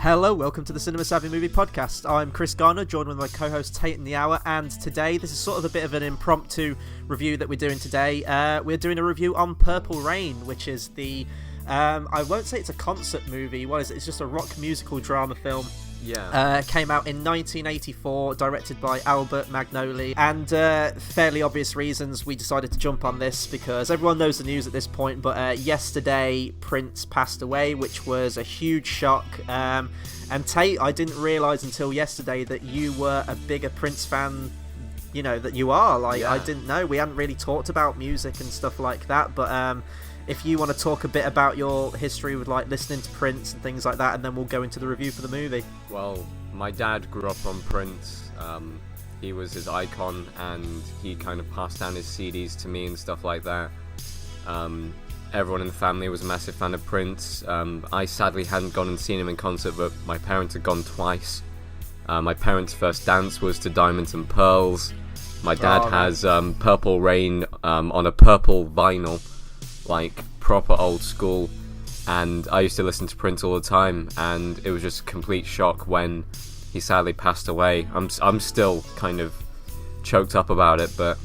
Hello, welcome to the Cinema Savvy Movie Podcast. I'm Chris Garner, joined with my co-host Tayte in the Hour, and today, this is sort of a bit of an impromptu review that we're doing today. We're doing a review on Purple Rain, which is the, I won't say it's a concert movie, what is it? It's just a rock musical drama film. Yeah. Came out in 1984, directed by Albert Magnoli, and fairly obvious reasons we decided to jump on this because everyone knows the news at this point, but yesterday Prince passed away, which was a huge shock. And Tate, I didn't realise until yesterday that you were a bigger Prince fan, you know, that you are. Like, yeah. I didn't know. We hadn't really talked about music and stuff like that, but if you want to talk a bit about your history with like listening to Prince and things like that, and then we'll go into the review for the movie. Well, my dad grew up on Prince. He was his icon, and he kind of passed down his CDs to me and stuff like that. Everyone in the family was a massive fan of Prince. I sadly hadn't gone and seen him in concert, but my parents had gone twice. My parents' first dance was to Diamonds and Pearls. My dad has Purple Rain on a purple vinyl, like proper old school, and I used to listen to Prince all the time, and it was just a complete shock when he sadly passed away. I'm still kind of choked up about it, but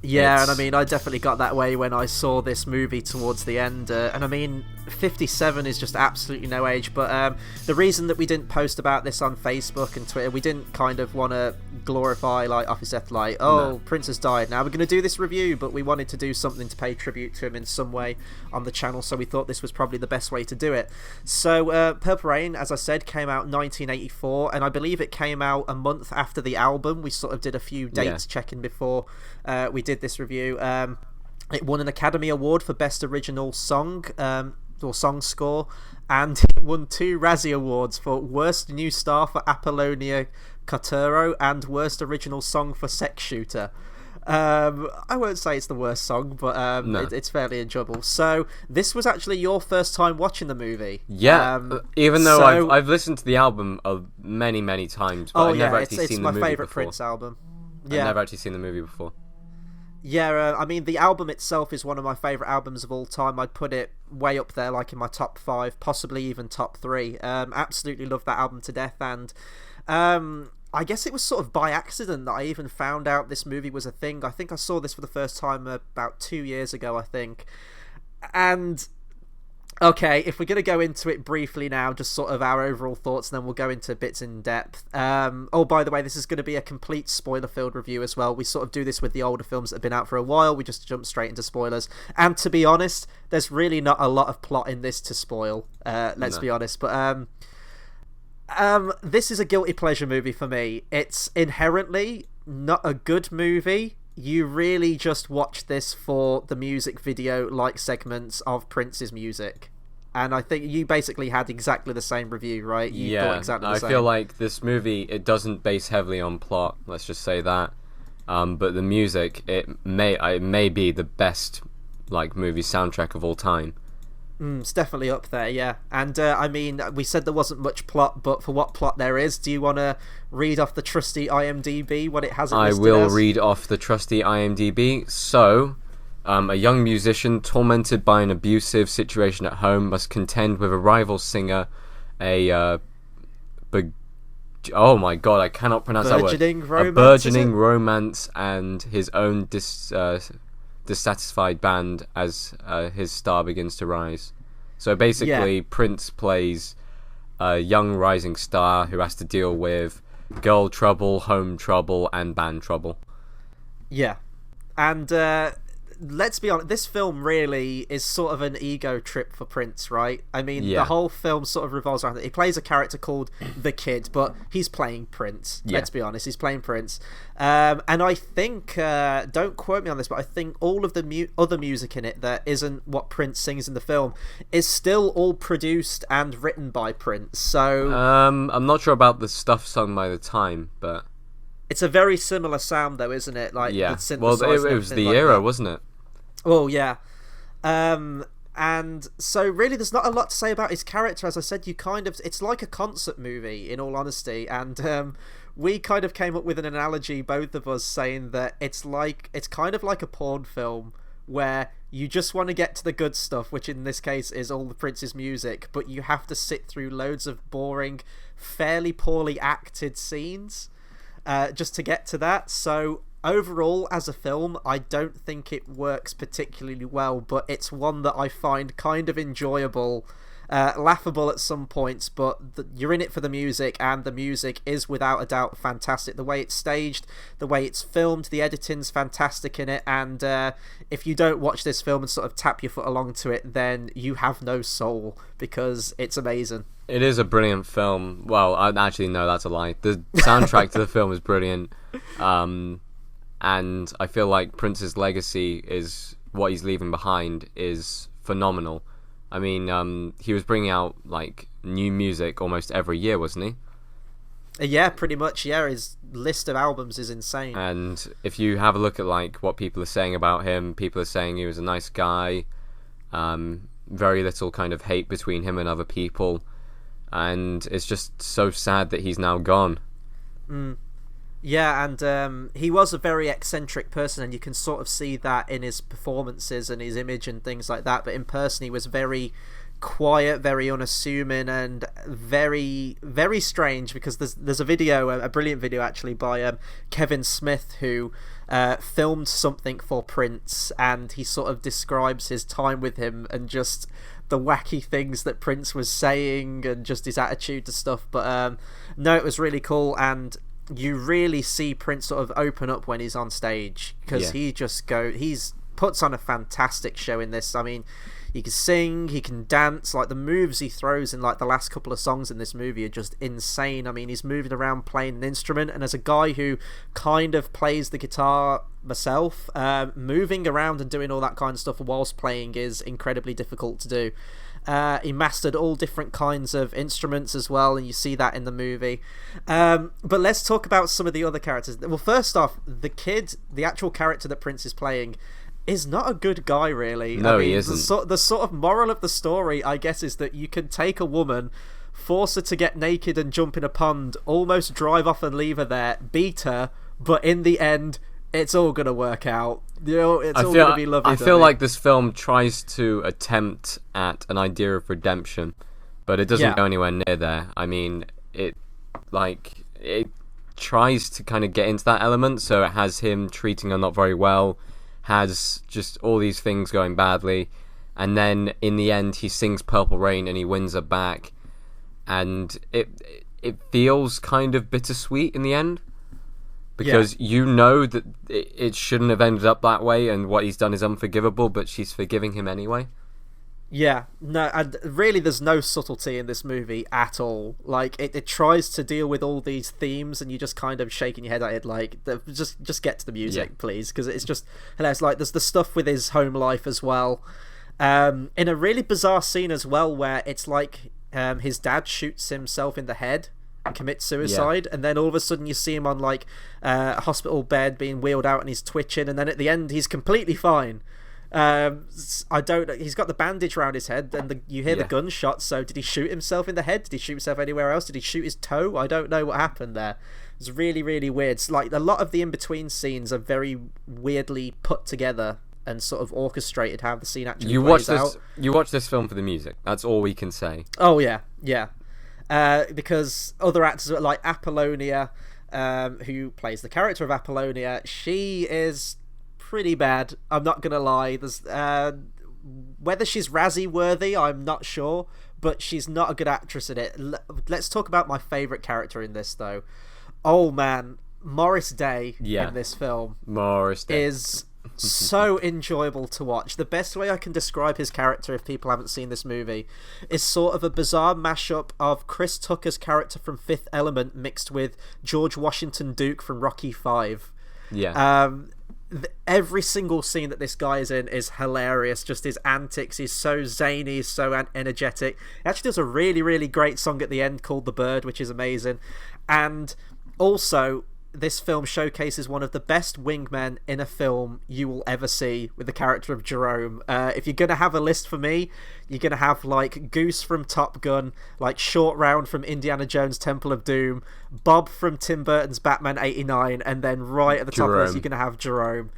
yeah, and I mean, I definitely got that way when I saw this movie towards the end, and I mean, 57 is just absolutely no age, but the reason that we didn't post about this on Facebook and Twitter, we didn't kind of want to glorify like off his death, like, oh, no. Prince has died, now we're going to do this review, but we wanted to do something to pay tribute to him in some way on the channel, so we thought this was probably the best way to do it. So Purple Rain, as I said, came out in 1984, and I believe it came out a month after the album. We sort of did a few dates checking before we did this review. It won an Academy Award for Best Original Song or Song Score, and it won 2 Razzie Awards for Worst New Star for Apollonia Cotero and Worst Original Song for Sex Shooter. I won't say it's the worst song, but no. It's fairly enjoyable. So this was actually your first time watching the movie. Yeah, even though I've listened to the album many times, but I've never actually seen the movie before. It's my favourite Prince album. Yeah. I've never actually seen the movie before. Yeah, I mean, the album itself is one of my favourite albums of all time. I'd put it way up there, like in my top 5, possibly even top 3. Absolutely love that album to death, and I guess it was sort of by accident that I even found out this movie was a thing. I think I saw this for the first time about 2 years ago, I think. And okay, if we're going to go into it briefly now, just sort of our overall thoughts, and then we'll go into bits in depth. Oh, by the way, this is going to be a complete spoiler-filled review as well. We sort of do this with the older films that have been out for a while. We just jump straight into spoilers. And to be honest, there's really not a lot of plot in this to spoil. Let's be honest. But this is a guilty pleasure movie for me. It's inherently not a good movie. You really just watch this for the music video-like segments of Prince's music. And I think you basically had exactly the same review, right? You thought exactly the same. I feel like this movie, it doesn't base heavily on plot, let's just say that. But the music, it may be the best like movie soundtrack of all time. It's definitely up there, yeah. And I mean, we said there wasn't much plot, but for what plot there is, do you want to read off the trusty IMDb, what it has listed as? I will read off the trusty IMDb. So, a young musician tormented by an abusive situation at home must contend with a rival singer, oh my god, I cannot pronounce that word. Romance, a burgeoning romance and his own dissatisfied band as his star begins to rise. So basically, Prince plays a young rising star who has to deal with girl trouble, home trouble, and band trouble. Yeah. And let's be honest, this film really is sort of an ego trip for Prince, right? I mean, the whole film sort of revolves around it. He plays a character called The Kid, but he's playing Prince. Let's be honest, he's playing Prince. And I think, don't quote me on this, but I think all of the other music in it that isn't what Prince sings in the film is still all produced and written by Prince. So I'm not sure about the stuff sung by the time, but it's a very similar sound, though, isn't it? Like, well, it was the like era, wasn't it? Oh, yeah. And so really there's not a lot to say about his character. As I said, it's like a concert movie, in all honesty, and we kind of came up with an analogy, both of us, saying that it's kind of like a porn film where you just want to get to the good stuff, which in this case is all the Prince's music, but you have to sit through loads of boring, fairly poorly acted scenes just to get to that. So overall, as a film, I don't think it works particularly well, but it's one that I find kind of enjoyable, laughable at some points, but you're in it for the music, and the music is without a doubt fantastic. The way it's staged, the way it's filmed, the editing's fantastic in it, and if you don't watch this film and sort of tap your foot along to it, then you have no soul, because it's amazing. It is a brilliant film. Well, actually, no, that's a lie. The soundtrack to the film is brilliant. And I feel like Prince's legacy is what he's leaving behind is phenomenal. I mean, he was bringing out like new music almost every year, wasn't he? Yeah, pretty much. Yeah, his list of albums is insane. And if you have a look at like what people are saying about him, people are saying he was a nice guy. Very little kind of hate between him and other people, and it's just so sad that he's now gone. Yeah, and he was a very eccentric person, and you can sort of see that in his performances and his image and things like that. But in person, he was very quiet, very unassuming, and very, very strange, because there's a video, a brilliant video actually, by Kevin Smith, who filmed something for Prince, and he sort of describes his time with him and just the wacky things that Prince was saying and just his attitude to stuff. But no, it was really cool, and you really see Prince sort of open up when he's on stage, because he puts on a fantastic show in this. I mean, he can sing, he can dance, like the moves he throws in like the last couple of songs in this movie are just insane. I mean, he's moving around playing an instrument, and as a guy who kind of plays the guitar myself, moving around and doing all that kind of stuff whilst playing is incredibly difficult to do. He mastered all different kinds of instruments as well, and you see that in the movie. But let's talk about some of the other characters. Well, first off, the actual character that Prince is playing, is not a good guy, really. No, I mean, he isn't. The sort of moral of the story, I guess, is that you can take a woman, force her to get naked and jump in a pond, almost drive off and leave her there, beat her, but in the end, it's all going to work out. You know, it's all going to be lovely. I feel like this film tries to attempt at an idea of redemption, but it doesn't go anywhere near there. I mean, it tries to kind of get into that element, so it has him treating her not very well, has just all these things going badly, and then in the end he sings Purple Rain and he wins her back, and it feels kind of bittersweet in the end, because you know that it shouldn't have ended up that way, and what he's done is unforgivable, but she's forgiving him anyway. Yeah, no, and really there's no subtlety in this movie at all. Like, it tries to deal with all these themes, and you just kind of shaking your head at it like, just get to the music, please, because it's just hilarious. Like, there's the stuff with his home life as well. In a really bizarre scene as well, where it's like his dad shoots himself in the head and commits suicide, and then all of a sudden you see him on like a hospital bed being wheeled out, and he's twitching, and then at the end he's completely fine. I don't know. He's got the bandage around his head, and you hear the gunshot. So did he shoot himself in the head? Did he shoot himself anywhere else? Did he shoot his toe? I don't know what happened there. It's really, really weird. It's like a lot of the in-between scenes are very weirdly put together and sort of orchestrated how the scene actually plays out. You watch this film for the music. That's all we can say. Oh yeah. Because other actors like Apollonia, who plays the character of Apollonia, she is pretty bad, I'm not gonna lie. There's whether she's Razzie worthy, I'm not sure, but she's not a good actress in it. Let's talk about my favourite character in this though. Oh man, Morris Day in this film is so enjoyable to watch. The best way I can describe his character, if people haven't seen this movie, is sort of a bizarre mashup of Chris Tucker's character from Fifth Element mixed with George Washington Duke from Rocky 5. Every single scene that this guy is in is hilarious. Just his antics, he's so zany, he's so energetic. He actually does a really, really great song at the end called The Bird, which is amazing. And also, this film showcases one of the best wingmen in a film you will ever see, with the character of Jerome. If you're gonna have a list for me, you're gonna have like Goose from Top Gun, like Short Round from Indiana Jones Temple of Doom, Bob from Tim Burton's Batman '89, and then right at the top of this, you're gonna have Jerome.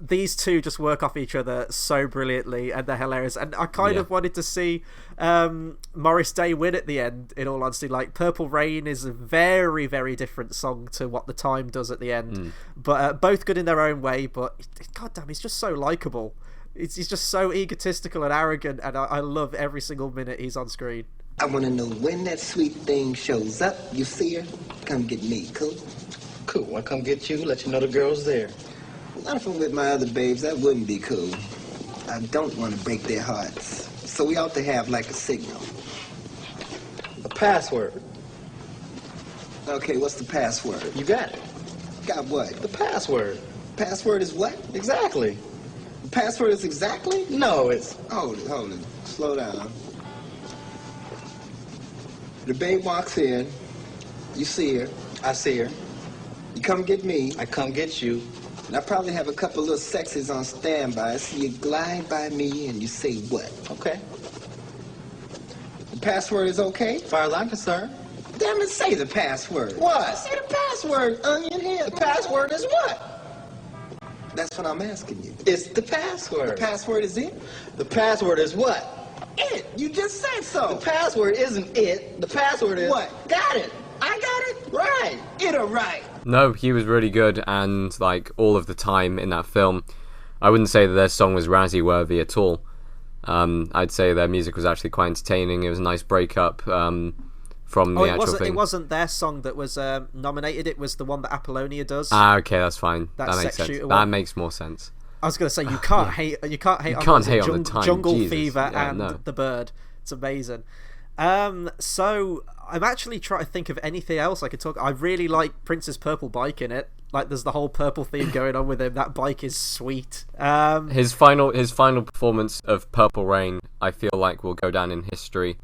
These two just work off each other so brilliantly, and they're hilarious. And I kind of wanted to see Morris Day win at the end, in all honesty. Like, Purple Rain is a very, very different song to what The Time does at the end, but both good in their own way. But goddamn, he's just so likable. He's just so egotistical and arrogant, and I love every single minute he's on screen. I want to know when that sweet thing shows up. You see her? Come get me, cool? Cool, I come get you, let you know the girl's there. Not if I'm with my other babes, that wouldn't be cool. I don't want to break their hearts. So we ought to have like a signal. A password. Okay, what's the password? You got it. Got what? The password. Password is what? Exactly. The password is exactly? No, it's... Hold it. Slow down. The babe walks in. You see her. I see her. You come get me. I come get you. And I probably have a couple little sexies on standby, so you glide by me and you say what? Okay. The password is okay? As far as I'm concerned. Damn it, say the password. What? Say the password, onion head. The password is what? That's what I'm asking you. It's the password. The password is it? The password is what? It. You just said so. The password isn't it. The password is... What? Got it. I got it? Right. It or right? No, he was really good, and like all of the time in that film, I wouldn't say that their song was Razzie worthy at all. I'd say their music was actually quite entertaining. It was a nice breakup from the actual thing. It wasn't their song that was nominated. It was the one that Apollonia does. Okay, that's fine. That makes sex sense. shooter That one. makes more sense. I was going to say, you can't hate. You can't hate on The Time. Jungle Jesus. Fever Yeah, and no. The Bird. It's amazing. So I'm actually trying to think of anything else I could talk. I really like Prince's purple bike in it. Like, there's the whole purple theme going on with him. That bike is sweet. His final performance of Purple Rain, I feel like, will go down in history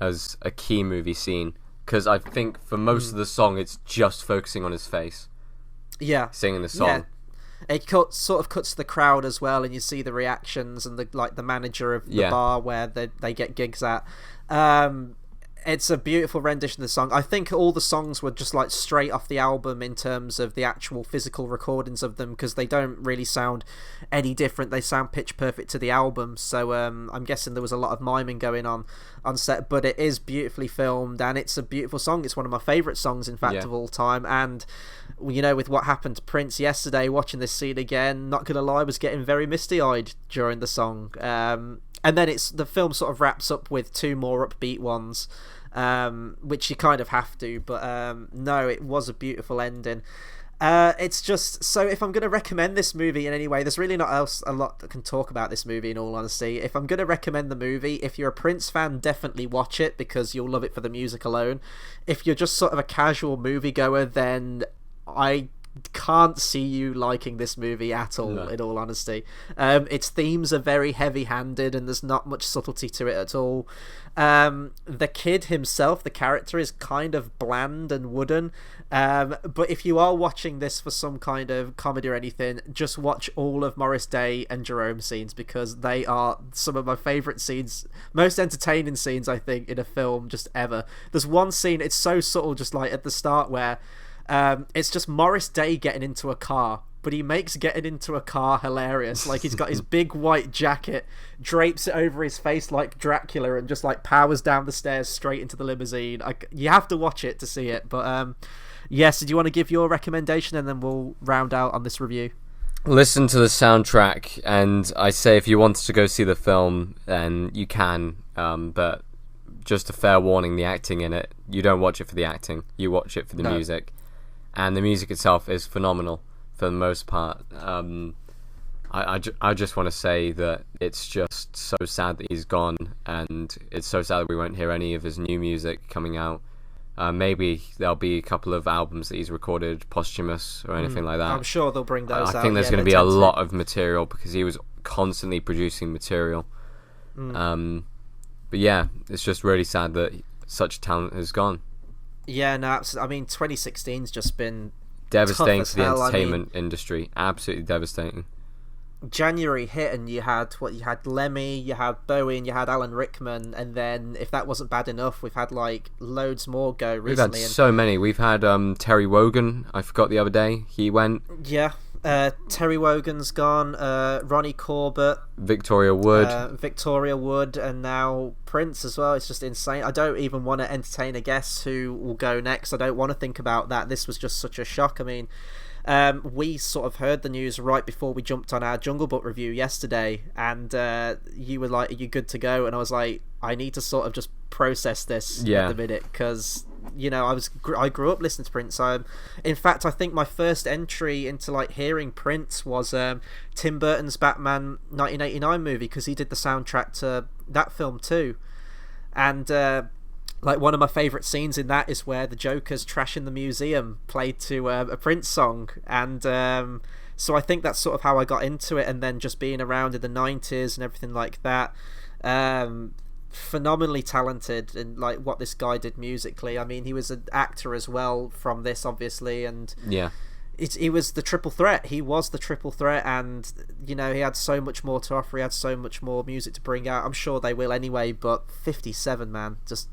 as a key movie scene, because I think for most of the song it's just focusing on his face. Yeah, singing the song. Yeah. It sort of cuts to the crowd as well, and you see the reactions and the manager of the bar where they get gigs at. It's a beautiful rendition of the song. I think all the songs were just like straight off the album in terms of the actual physical recordings of them, because they don't really sound any different. They sound pitch perfect to the album. So I'm guessing there was a lot of miming going on set, but it is beautifully filmed and it's a beautiful song. It's one of my favourite songs, in fact, of all time. And you know, with what happened to Prince yesterday, watching this scene again, not gonna lie, I was getting very misty-eyed during the song. And then the film sort of wraps up with two more upbeat ones, which you kind of have to, but no, it was a beautiful ending. It's just, so if I'm going to recommend this movie in any way, there's really not a lot that can talk about this movie, in all honesty. If I'm going to recommend the movie, if you're a Prince fan, definitely watch it, because you'll love it for the music alone. If you're just sort of a casual moviegoer, then I can't see you liking this movie at all, in all honesty. Its themes are very heavy-handed and there's not much subtlety to it at all. The kid himself, the character, is kind of bland and wooden, but if you are watching this for some kind of comedy or anything, just watch all of Morris Day and Jerome scenes, because they are some of my favourite scenes, most entertaining scenes, I think, in a film just ever. There's one scene, it's so subtle, just like at the start, where it's just Morris Day getting into a car, but he makes getting into a car hilarious. Like, he's got his big white jacket, drapes it over his face like Dracula, and just like powers down the stairs straight into the limousine. You have to watch it to see it. But yes, do you want to give your recommendation and then we'll round out on this review? Listen to the soundtrack, and I say if you wanted to go see the film, then you can, but just a fair warning, the acting in it, you don't watch it for the acting, you watch it for the music. And the music itself is phenomenal for the most part. I just want to say that it's just so sad that he's gone, and it's so sad that we won't hear any of his new music coming out. Maybe there'll be a couple of albums that he's recorded posthumous or anything like that. I'm sure they'll bring those out. I think there's going to be a lot of material, because he was constantly producing material. But yeah, it's just really sad that such talent has gone. Yeah, no, absolutely. I mean, 2016's just been Devastating tough as for the hell. entertainment industry. Absolutely devastating. January hit and you had Lemmy, you had Bowie, and you had Alan Rickman, and then if that wasn't bad enough, we've had like loads more go recently. We've had so many. We've had Terry Wogan. I forgot the other day. He went. Yeah, Terry Wogan's gone. Ronnie Corbett, Victoria Wood. Victoria Wood, and now Prince as well. It's just insane. I don't even want to entertain a guess who will go next. I don't want to think about that. This was just such a shock. I mean, we sort of heard the news right before we jumped on our Jungle Book review yesterday, and you were like, "Are you good to go?" And I was like, "I need to sort of just process this at the minute," because you know I grew up listening to Prince. In fact, I think my first entry into like hearing Prince was Tim Burton's Batman 1989 movie, because he did the soundtrack to that film too, and. Like, one of my favourite scenes in that is where the Joker's trashing the museum played to a Prince song, and so I think that's sort of how I got into it, and then just being around in the 90s and everything like that. Phenomenally talented in like what this guy did musically. I mean, he was an actor as well from this, obviously, and he was the triple threat. He was the triple threat, and you know, he had so much more to offer. He had so much more music to bring out. I'm sure they will anyway, but 57, man, just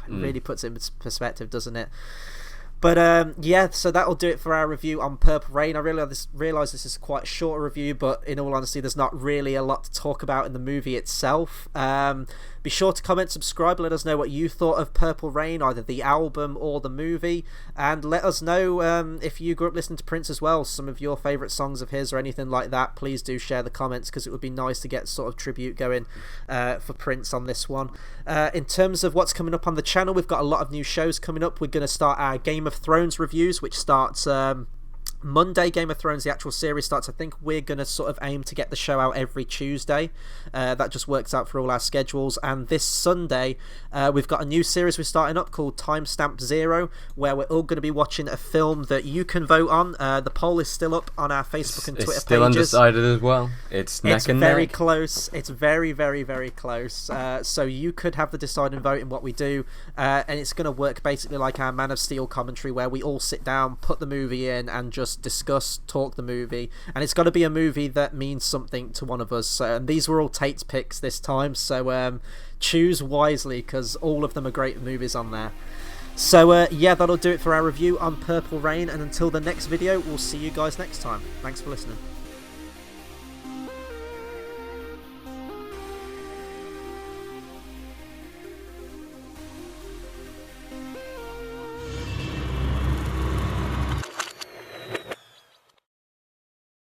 really puts it in perspective, doesn't it? But yeah, so that'll do it for our review on Purple Rain. I realise this is quite a short review, but in all honesty, there's not really a lot to talk about in the movie itself. Be sure to comment, subscribe, let us know what you thought of Purple Rain, either the album or the movie, and let us know if you grew up listening to Prince as well, some of your favourite songs of his or anything like that. Please do share the comments, because it would be nice to get sort of tribute going for Prince on this one. In terms of what's coming up on the channel, we've got a lot of new shows coming up. We're going to start our Game of Thrones reviews, which starts Monday. Game of Thrones, the actual series, starts. I think we're going to sort of aim to get the show out every Tuesday. That just works out for all our schedules. And this Sunday, we've got a new series we're starting up called Timestamp Zero, where we're all going to be watching a film that you can vote on. The poll is still up on our Facebook and Twitter It's still pages. Undecided as well. It's neck and neck. It's very close. It's very, very, very close. So you could have the deciding vote in what we do. And it's going to work basically like our Man of Steel commentary, where we all sit down, put the movie in, and just discuss, talk the movie. And it's got to be a movie that means something to one of us. And these were all Tate's picks this time, so choose wisely, because all of them are great movies on there. So yeah, that'll do it for our review on Purple Rain, and until the next video, we'll see you guys next time. Thanks for listening.